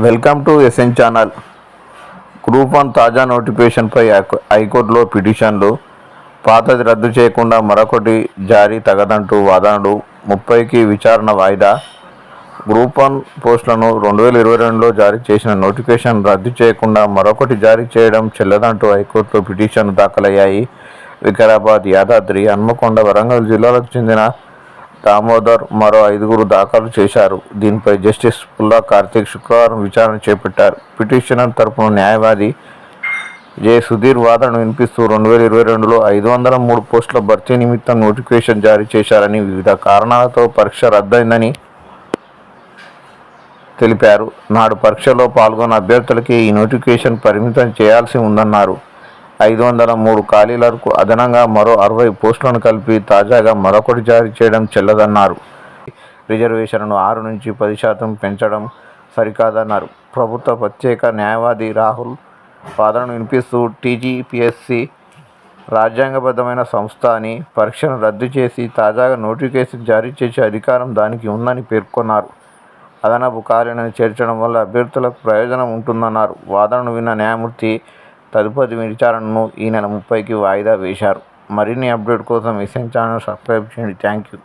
Welcome to SN channel. Group 1 తాజా నోటిఫికేషన్పై హైకోర్టులో పిటిషన్లు. పాతది రద్దు చేయకుండా మరొకటి జారీ తగదంటూ వాదనలు. 30కి విచారణ వాయిదా. గ్రూప్ 1 పోస్టులను 2022లో జారీ చేసిన నోటిఫికేషన్ రద్దు చేయకుండా మరొకటి జారీ చేయడం చెల్లదంటూ హైకోర్టులో పిటిషన్లు దాఖలయ్యాయి. వికారాబాద్, యాదాద్రి, హన్మకొండ, వరంగల్ జిల్లాలకు చెందిన దామోదర్, మరో 5గురు దాఖలు చేశారు. దీనిపై జస్టిస్ పుల్లా కార్తిక్ శుక్రవారం విచారణ చేపట్టారు. పిటిషనర్ తరపున న్యాయవాది జె. సుధీర్ వాదనను వినిపిస్తూ 2022లో 503 పోస్టుల భర్తీ నిమిత్తం నోటిఫికేషన్ జారీ చేశారని, వివిధ కారణాలతో పరీక్ష రద్దయిందని తెలిపారు. నాడు పరీక్షలో పాల్గొన్న అభ్యర్థులకే ఈ నోటిఫికేషన్ పరిమితం చేయాల్సి ఉందన్నారు. 503 ఖాళీలకు అదనంగా మరో 60 పోస్టులను కలిపి తాజాగా మరొకటి జారీ చేయడం చెల్లదన్నారు. రిజర్వేషన్లను 6 నుంచి 10% పెంచడం సరికాదన్నారు. ప్రభుత్వ ప్రత్యేక న్యాయవాది రాహుల్ వాదనను వినిపిస్తూ టీజీపీఎస్సీ రాజ్యాంగబద్ధమైన సంస్థ అని, పరీక్షను రద్దు చేసి తాజాగా నోటిఫికేషన్ జారీ చేసే అధికారం దానికి ఉందని పేర్కొన్నారు. అదనపు ఖాళీలను చేర్చడం వల్ల అభ్యర్థులకు ప్రయోజనం ఉంటుందన్నారు. వాదనను విన్న న్యాయమూర్తి తదుపరి విచారణను ఈ నెల 30కి వాయిదా వేశారు. మరిన్ని అప్డేట్ కోసం ఎస్ఎన్ ఛానల్ సబ్స్క్రైబ్ చేయండి. Thank you.